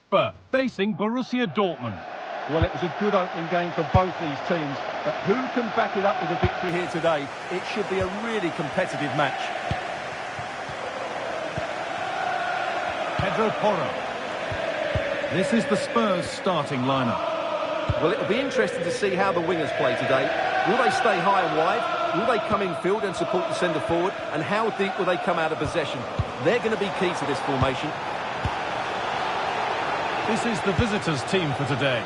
Spurs facing Borussia Dortmund. Well, it was a good opening game for both these teams, but who can back it up with a victory here today? It should be a really competitive match. Pedro Porro. This is the Spurs starting lineup. Well, it'll be interesting to see how the wingers play today. Will they stay high and wide? Will they come in field and support the centre forward? And how deep will they come out of possession? They're going to be key to this formation. This is the visitors' team for today.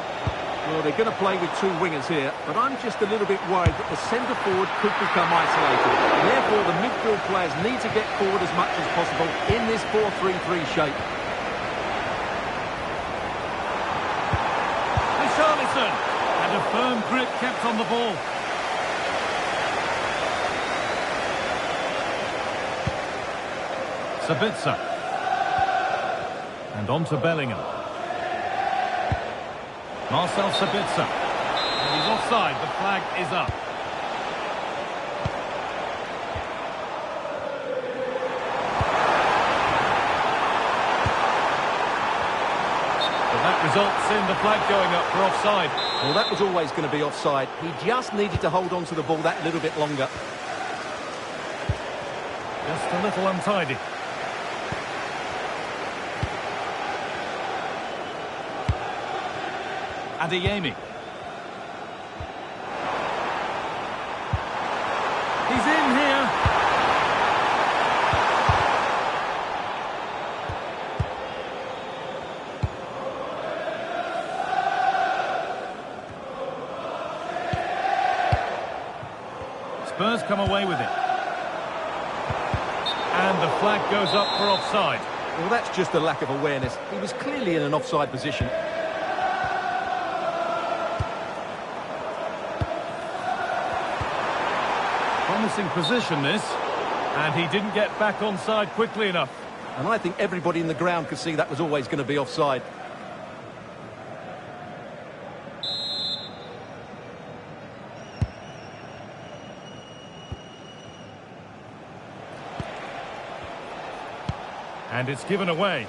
Well, they're going to play with two wingers here, but I'm just a little bit worried that the centre forward could become isolated. And therefore, the midfield players need to get forward as much as possible in this 4-3-3 shape. Richarlison, and a firm grip kept on the ball. Sabitzer. And on to Bellingham. Marcel Sabitzer. And he's offside. The flag is up. But that results in the flag going up for offside. Well, that was always going to be offside. He just needed to hold on to the ball that little bit longer. Just a little untidy. Adeyemi. He's in here. Spurs come away with it. And the flag goes up for offside. Well, that's just a lack of awareness. He was clearly in an offside position. Promising position, this. And he didn't get back on side quickly enough. And I think everybody in the ground could see that was always going to be offside. And it's given away.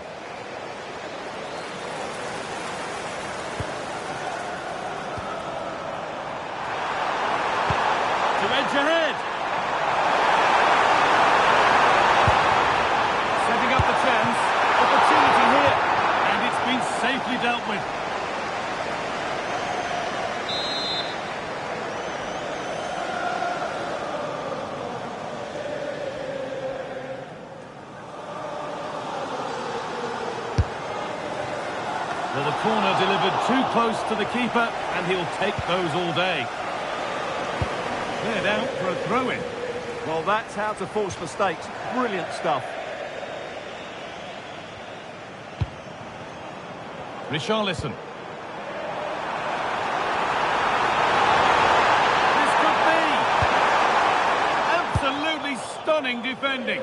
To edge ahead. Setting up the chance. Opportunity here. And it's been safely dealt with. Well, the corner delivered too close to the keeper, and he'll take those all day. Cleared out for a throw-in. Well, that's how to force mistakes. Brilliant stuff. Richarlison. This could be! Absolutely stunning defending.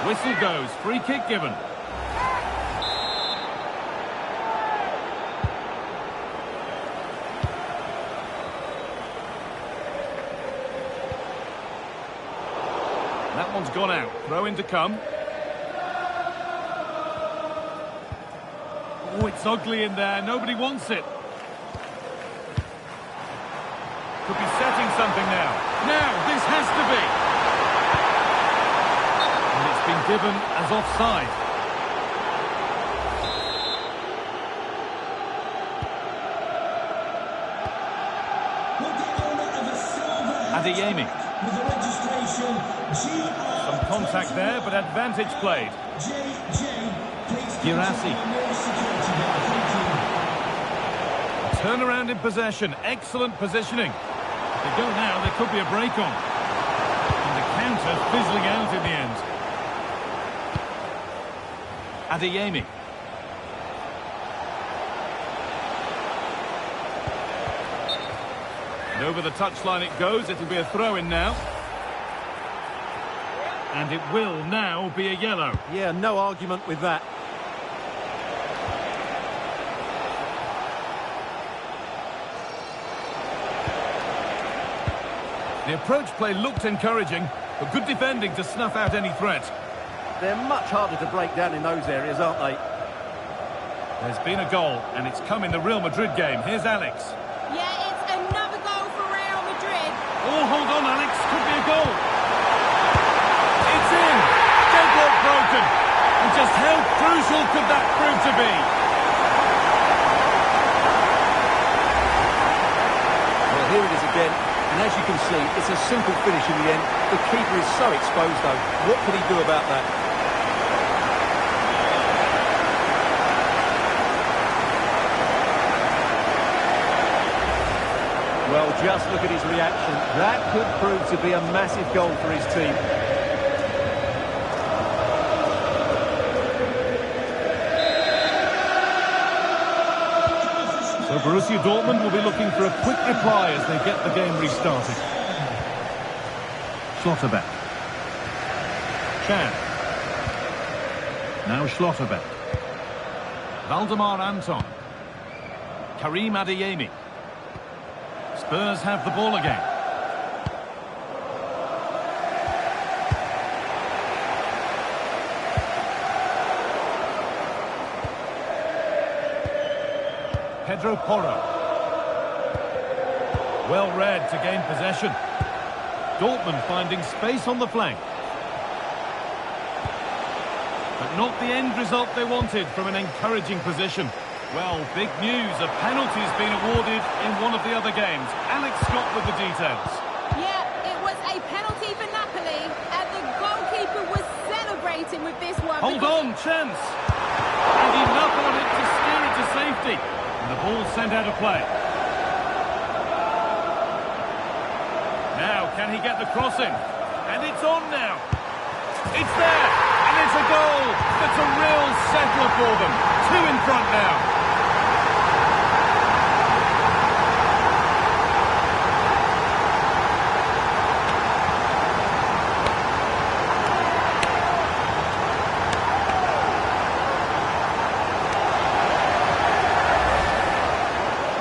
Whistle goes, free kick given. That one's gone out. Throw in to come. Oh, it's ugly in there. Nobody wants it. Could be setting something now. Now, this has to be. And it's been given as offside. Adeyemi. Some contact there, but advantage played. Girassi. Turnaround in possession. Excellent positioning. If they go now, there could be a break on. And the counter fizzling out in the end. Adeyemi. And over the touchline it goes. It'll be a throw-in now. And it will now be a yellow. Yeah, no argument with that. The approach play looked encouraging, but good defending to snuff out any threat. They're much harder to break down in those areas, aren't they? There's been a goal, and it's come in the Real Madrid game. Here's Alex. Yeah, it's another goal for Real Madrid. Oh, hold on, Alex. Could be a goal. It's in. Deadlock broken. And just how crucial could that prove to be? Well, here it is again. And as you can see, it's a simple finish in the end. The keeper is so exposed, though. What can he do about that? Well, just look at his reaction. That could prove to be a massive goal for his team. So Borussia Dortmund will be looking for a quick reply as they get the game restarted. Schlotterbeck. Chan. Now Schlotterbeck. Valdemar Anton. Karim Adeyemi. Spurs have the ball again. Pedro Porro. Well read to gain possession. Dortmund finding space on the flank. But not the end result they wanted from an encouraging position. Well, big news. A penalty's been awarded in one of the other games. Alex Scott with the details. Yeah, it was a penalty for Napoli, and the goalkeeper was celebrating with this one. Hold on, chance. And enough on it to steer it to safety. And the ball sent out of play. Now, can he get the crossing? And it's on now. It's there. And it's a goal. That's a real settler for them. 2 in front now.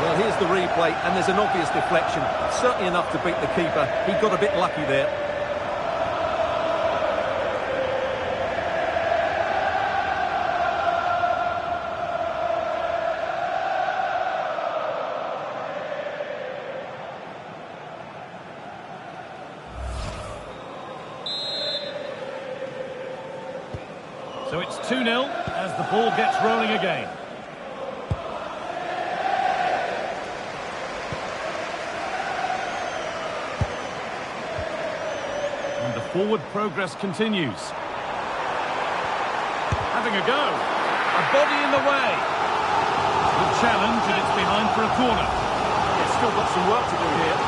Well, here's the replay, and there's an obvious deflection. Certainly enough to beat the keeper. He got a bit lucky there. So it's 2-0 as the ball gets rolling again. And the forward progress continues. Having a go. A body in the way. Good challenge, and it's behind for a corner. It's still got some work to do here.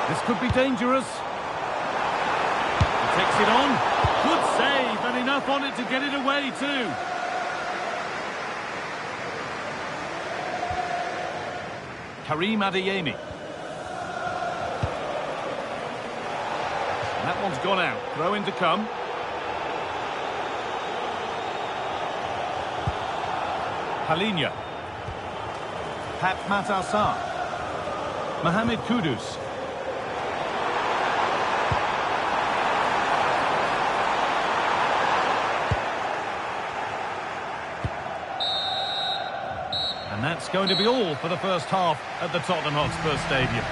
This could be dangerous. He takes it on. Good save, and enough on it to get it away too. Karim Adeyemi. And that one's gone out. Throw in to come. Halinha. Pat Matassar. Mohamed Kudus. And that's going to be all for the first half at the Tottenham Hotspur Stadium.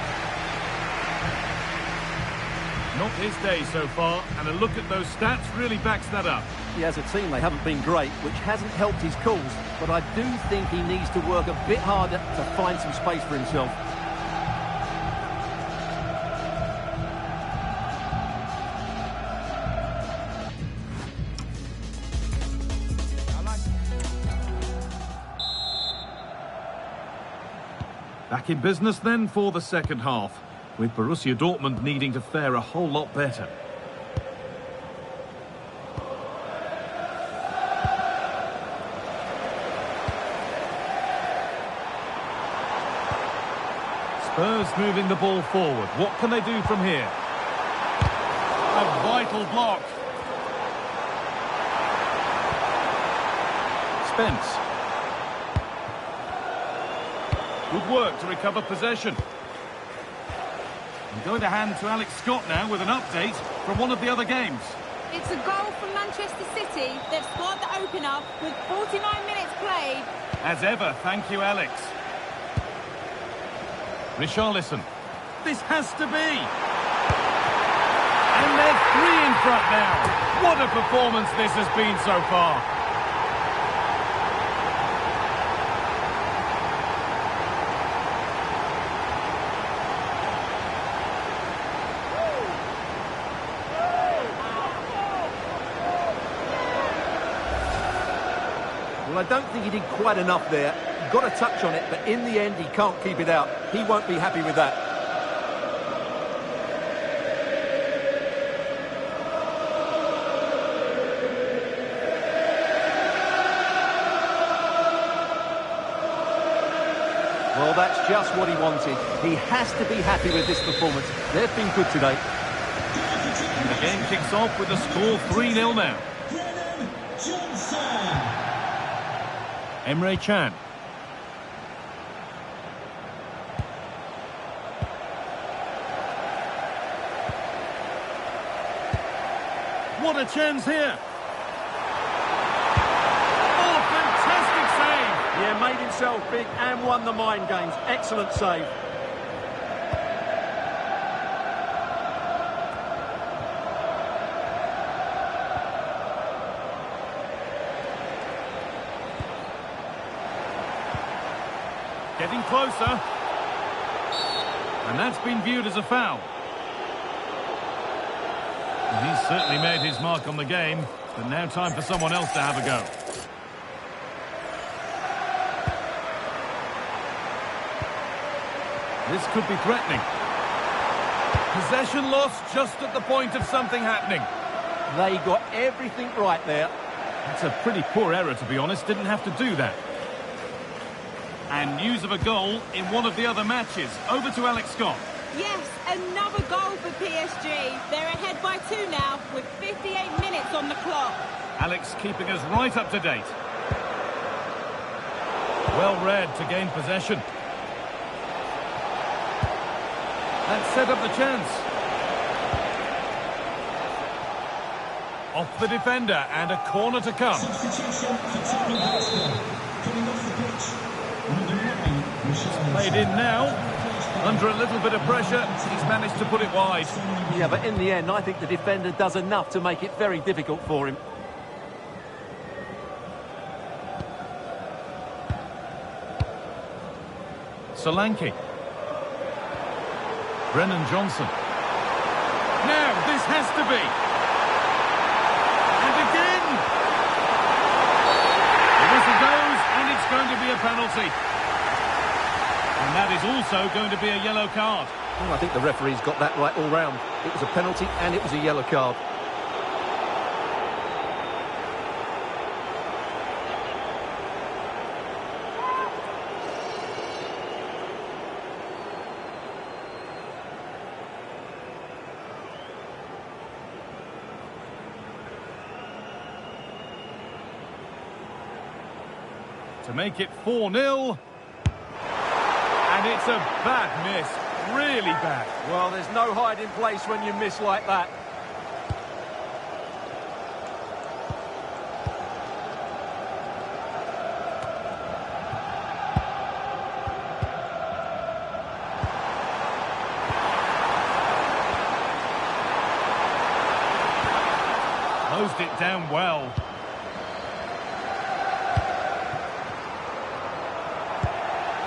Not his day so far, and a look at those stats really backs that up. Yeah, as a team, they haven't been great, which hasn't helped his cause, but I do think he needs to work a bit harder to find some space for himself. Back in business then for the second half, with Borussia Dortmund needing to fare a whole lot better. Spurs moving the ball forward. What can they do from here? A vital block. Spence. Good work to recover possession. I'm going to hand to Alex Scott now with an update from one of the other games. It's a goal from Manchester City. They've scored the opener with 49 minutes played. As ever, thank you, Alex. Richarlison. This has to be. And they're 3 in front now. What a performance this has been so far. Well, I don't think he did quite enough there. Got a touch on it, but in the end, he can't keep it out. He won't be happy with that. Well, that's just what he wanted. He has to be happy with this performance. They've been good today. And the game kicks off with the score 3-0 now. Emre Can. What a chance here. Oh, fantastic save. Yeah, made himself big and won the mind games. Excellent save. Getting closer. And that's been viewed as a foul. And he's certainly made his mark on the game, but now time for someone else to have a go. This could be threatening. Possession lost just at the point of something happening. They got everything right there. That's a pretty poor error, to be honest. Didn't have to do that. And news of a goal in one of the other matches. Over to Alex Scott. Yes, another goal for PSG. They're ahead by 2 now with 58 minutes on the clock. Alex keeping us right up to date. Well read to gain possession. That set up the chance. Off the defender and a corner to come. Played in now. Under a little bit of pressure, he's managed to put it wide. Yeah, but in the end, I think the defender does enough to make it very difficult for him. Solanke. Brennan Johnson. Now, this has to be. And again. The whistle goes, and it's going to be a penalty. And that is also going to be a yellow card. Well, I think the referee's got that right all round. It was a penalty and it was a yellow card. To make it 4-0. And it's a bad miss. Really bad. Well, there's no hiding place when you miss like that. Closed it down well.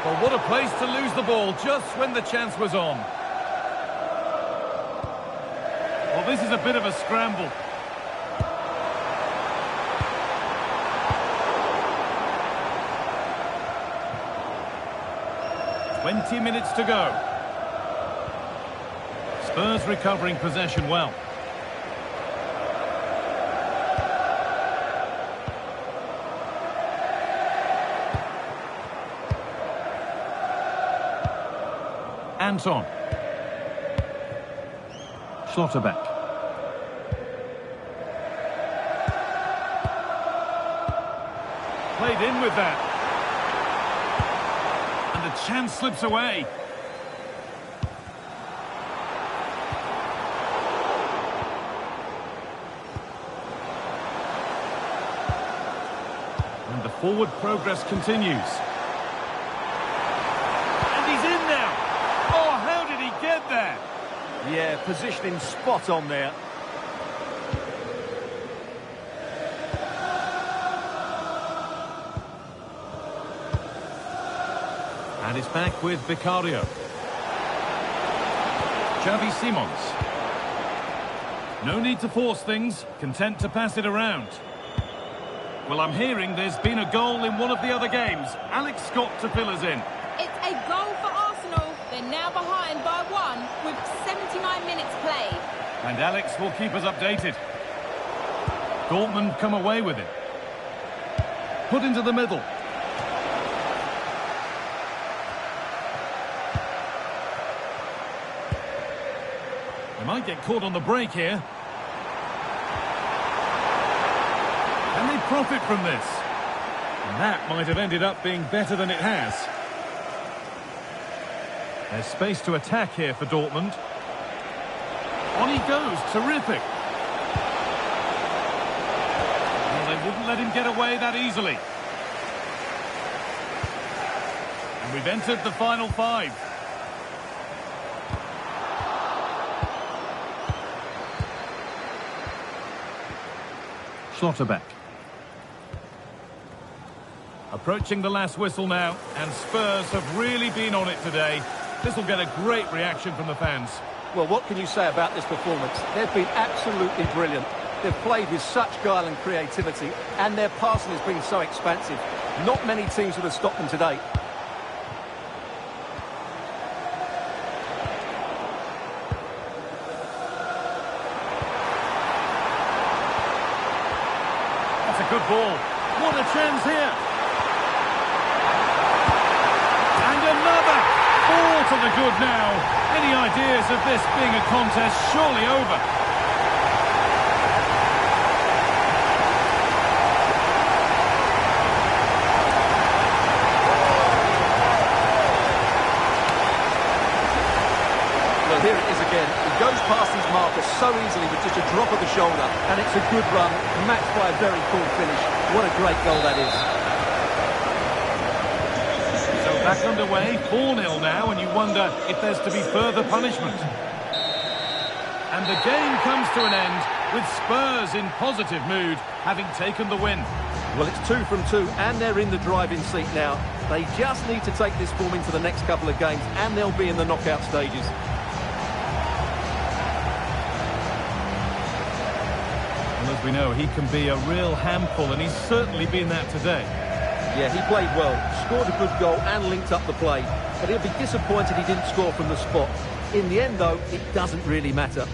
Well, what a place to lose the ball just when the chance was on. Well, this is a bit of a scramble. "20 minutes to go. Spurs recovering possession well. Anton. Schlotterbeck. Played in with that. And the chance slips away. And the forward progress continues. And he's in now. Oh, how did he get there? Yeah, positioning spot on there. And it's back with Vicario. Xavi Simons. No need to force things, content to pass it around. Well, I'm hearing there's been a goal in one of the other games. Alex Scott to fill us in. It's a goal for Arsenal. They're now behind by 1 with 79 minutes played. And Alex will keep us updated. Dortmund come away with it. Put into the middle. They might get caught on the break here. Can they profit from this? And that might have ended up being better than it has. There's space to attack here for Dortmund. On he goes, terrific. Well, they wouldn't let him get away that easily. And we've entered the final 5. Schlotterbeck. Approaching the last whistle now, and Spurs have really been on it today. This will get a great reaction from the fans. Well, what can you say about this performance? They've been absolutely brilliant. They've played with such guile and creativity, and their passing has been so expansive. Not many teams would have stopped them today. That's a good ball. What a chance here. And another. Ball to the good now. Any ideas of this being a contest surely over? Well, here it is again. He goes past his marker so easily with just a drop of the shoulder, and it's a good run, matched by a very cool finish. What a great goal that is. Back underway, 4-0 now, and you wonder if there's to be further punishment. And the game comes to an end with Spurs in positive mood, having taken the win. Well, it's 2 from 2, and they're in the driving seat now. They just need to take this form into the next couple of games, and they'll be in the knockout stages. Well, as we know, he can be a real handful, and he's certainly been that today. Yeah, he played well, scored a good goal and linked up the play. But he'll be disappointed he didn't score from the spot. In the end, though, it doesn't really matter.